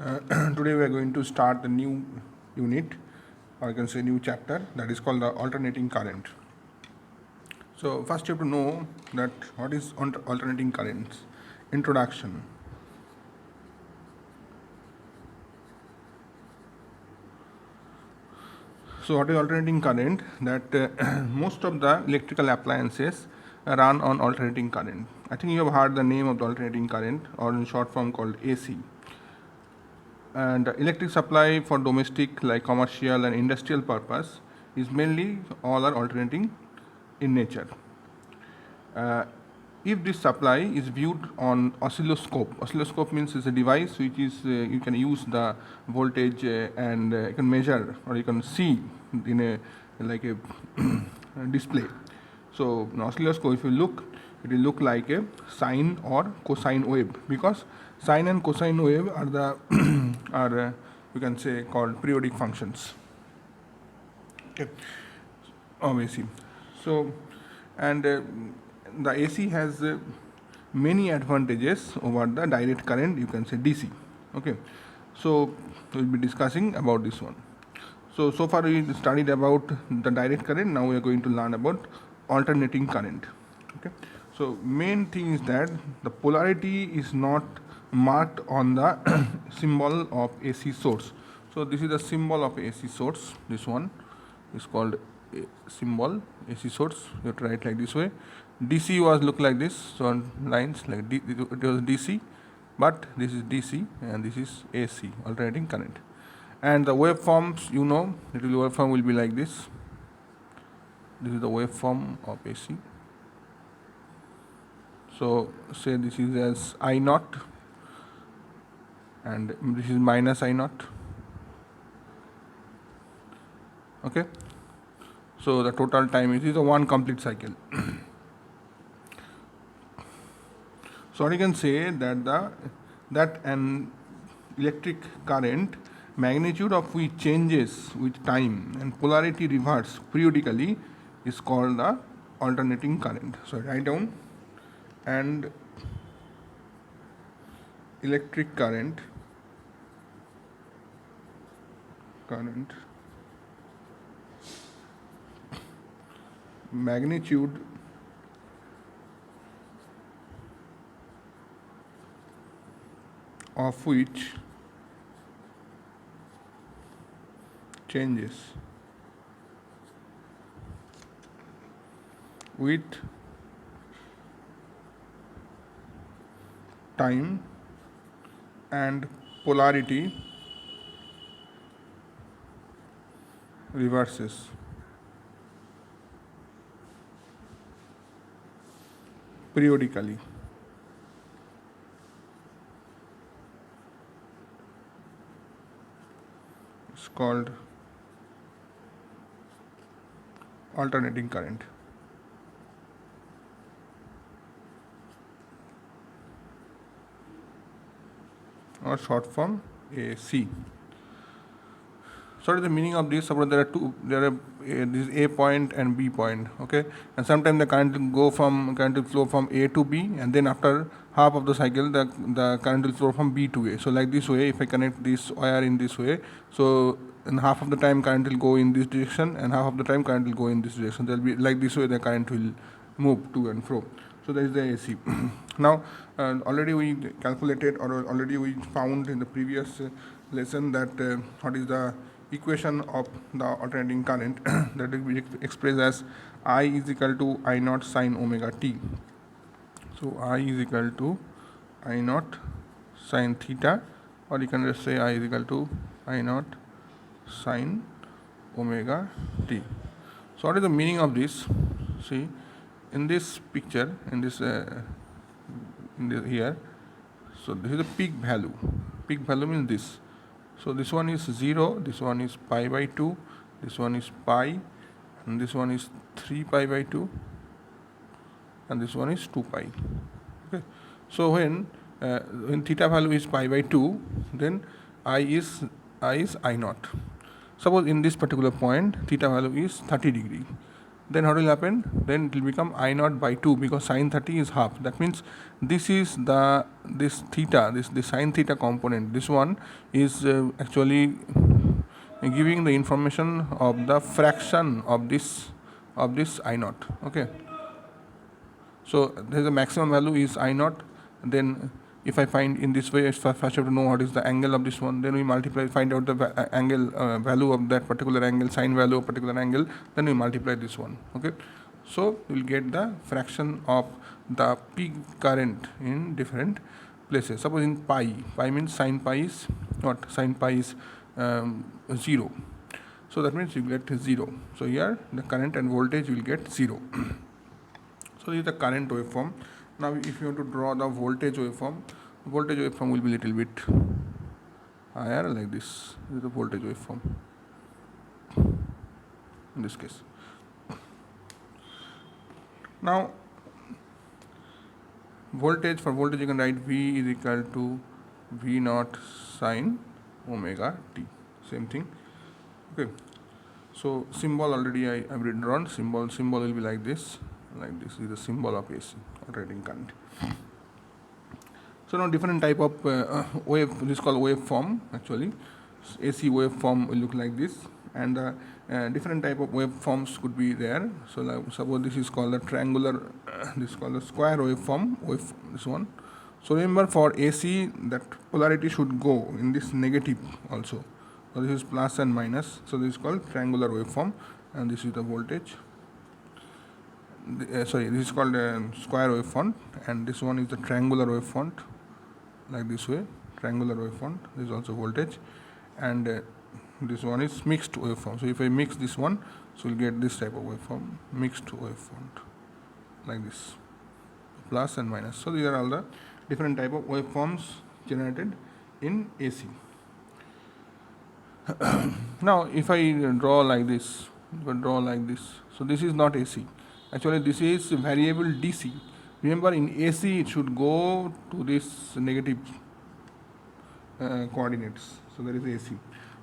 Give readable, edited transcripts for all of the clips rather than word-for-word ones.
Today we are going to start the new unit, or you can say new chapter, that is called the alternating current. So first you have to know that what is alternating currents. Introduction. So what is alternating current? That most of the electrical appliances run on alternating current. I think you have heard the name of the alternating current, or in short form called AC. And electric supply for domestic, like commercial and industrial purpose, is mainly all are alternating in nature. If this supply is viewed on oscilloscope means it's a device which is you can use the voltage and you can measure, or you can see in a like a display. So an oscilloscope, if you look, it will look like a sine or cosine wave, because sine and cosine wave are the are you can say called periodic functions. Okay, obviously. So, and the AC has many advantages over the direct current, you can say DC. Okay, so we'll be discussing about this one. So far we studied about the direct current. Now we are going to learn about alternating current. Okay, so main thing is that the polarity is not marked on the symbol of AC source. So this is the symbol of AC source. This one is called a symbol AC source. You have to write like this way. DC was look like this, so on lines like it was DC, but this is DC and this is AC, alternating current. And the waveforms, you know, the waveform will be like this. This is the waveform of AC. So say this is as I naught, and this is minus I naught. Okay. So the total time is a one complete cycle. So you can say that an electric current, magnitude of which changes with time and polarity reverse periodically, is called the alternating current. So write down, and electric current magnitude of which changes with time and polarity reverses. Periodically. It's called alternating current. Or short form AC. So what is the meaning of this? Suppose there are this A point and B point, okay, and sometimes the current will flow from A to B, and then after half of the cycle the current will flow from B to A. So like this way, if I connect this wire in this way, so in half of the time current will go in this direction, and half of the time current will go in this direction. There will be like this way the current will move to and fro. So that is the AC. Now already we calculated, or already we found in the previous lesson that what is the equation of the alternating current that will be expressed as I is equal to I naught sine omega t. So I is equal to I naught sine theta, or you can just say I is equal to I naught sine omega t. So what is the meaning of this? See, in this picture, in this here, so this is the peak value. Peak value means this. So this one is 0, this one is pi by 2, this one is pi, and this one is 3 pi by 2, and this one is 2 pi. Okay. So when theta value is pi by 2, then I is I naught. Suppose in this particular point theta value is 30 degree. then what will happen? Then it will become I naught by 2 because sin 30 is half. That means this is this theta, the sin theta component. This one is actually giving the information of the fraction of this I naught. Okay. So there is a maximum value is I naught. Then if I find in this way, first I have to know what is the angle of this one. Then we multiply, find out the angle value of that particular angle, sine value of particular angle. Then we multiply this one. Okay. So we will get the fraction of the peak current in different places. Suppose in pi means sine pi is what? Sine pi is 0. So that means you get 0. So here the current and voltage will get 0. So this is the current waveform. Now if you want to draw the voltage waveform will be little bit higher like this. This is the voltage waveform in this case. Now voltage you can write V is equal to V naught sine omega t. Same thing. Okay. So symbol already I have drawn. Symbol will be like this. This is the symbol of AC, alternating current. So now different type of wave, this is called waveform actually. AC waveform will look like this, and different type of waveforms could be there. So like, suppose this is called a triangular, this is called a square waveform, this one. So remember for AC that polarity should go in this negative also. So this is plus and minus. So this is called triangular waveform, and this is the voltage. This is called a square waveform, and this one is the triangular waveform, like this way, triangular waveform. This is also voltage, and this one is mixed waveform. So if I mix this one, so we'll get this type of waveform, mixed waveform, like this, plus and minus. So these are all the different type of waveforms generated in AC. Now if I draw like this, so this is not AC. Actually this is variable DC. Remember in AC it should go to this negative coordinates. So there is AC.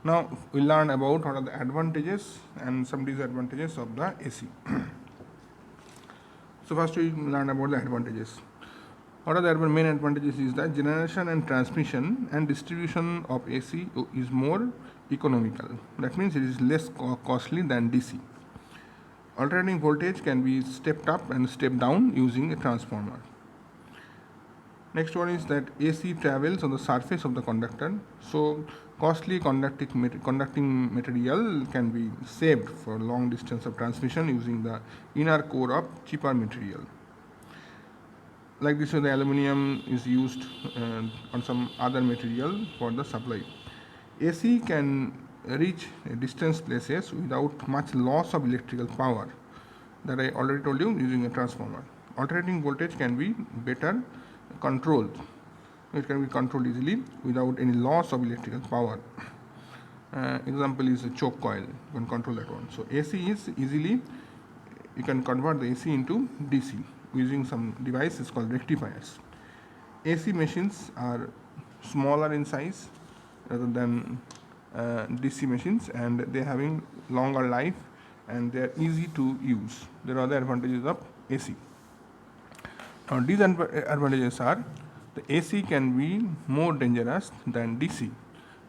Now we learn about what are the advantages and some disadvantages of the AC. So first we learn about the advantages. What are the main advantages is that generation and transmission and distribution of AC is more economical. That means it is less costly than DC. Alternating voltage can be stepped up and stepped down using a transformer. Next one is that AC travels on the surface of the conductor. So costly conducting material can be saved for long distance of transmission using the inner core of cheaper material. Like this way, the aluminium is used on some other material for the supply. AC can reach distance places without much loss of electrical power, that I already told you, using a transformer. Alternating voltage can be better controlled. It can be controlled easily without any loss of electrical power. Example is a choke coil. You can control that one. So AC is easily, you can convert the AC into DC using some devices called rectifiers. AC machines are smaller in size rather than DC machines, and they are having longer life and they are easy to use. There are other advantages of AC. Now these advantages are the AC can be more dangerous than DC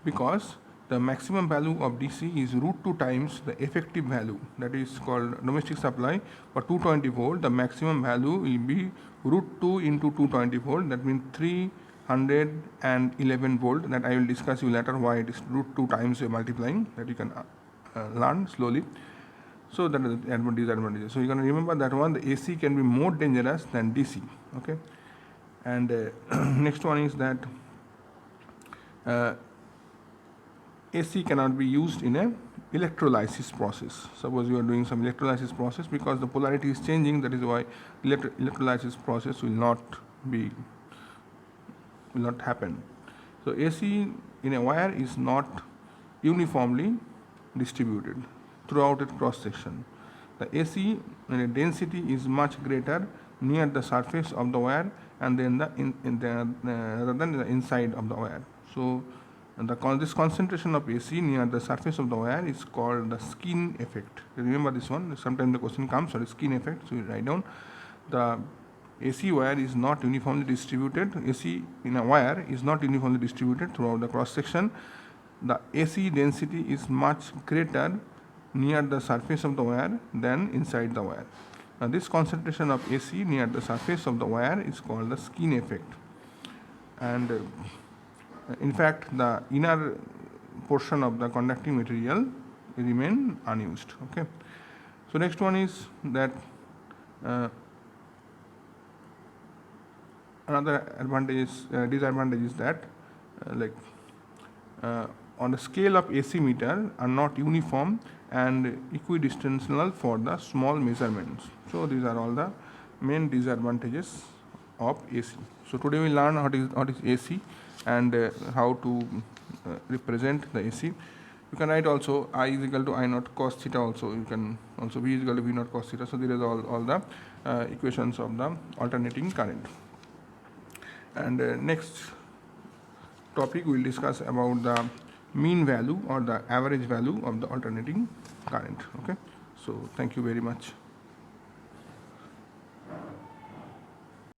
because the maximum value of DC is √2 times the effective value, that is called domestic supply. For 220 volt, the maximum value will be √2 into 220 volt, that means 311 volt. That I will discuss you later why it is √2 times multiplying, that you can learn slowly. So that is the disadvantages. So you can remember that one, the AC can be more dangerous than DC. Okay, and next one is that AC cannot be used in a electrolysis process. Suppose you are doing some electrolysis process, because the polarity is changing, that is why electrolysis process will not happen. So AC in a wire is not uniformly distributed throughout its cross section. The AC density is much greater near the surface of the wire and then rather than the inside of the wire. So And this concentration of AC near the surface of the wire is called the skin effect. Remember this one. Sometimes the question comes, sorry, skin effect. So we write down the AC wire is not uniformly distributed. AC in a wire is not uniformly distributed throughout the cross section. The AC density is much greater near the surface of the wire than inside the wire. Now this concentration of AC near the surface of the wire is called the skin effect. And in fact, the inner portion of the conducting material remain unused. Okay. So next one is that another disadvantage is that on the scale of AC meter are not uniform and equidistantial for the small measurements. So these are all the main disadvantages of AC. So today we learn what is AC and how to represent the AC. You can write also I is equal to I naught cos theta also. You can also V is equal to V naught cos theta. So there is all the equations of the alternating current. And next topic we will discuss about the mean value or the average value of the alternating current. Okay. So thank you very much.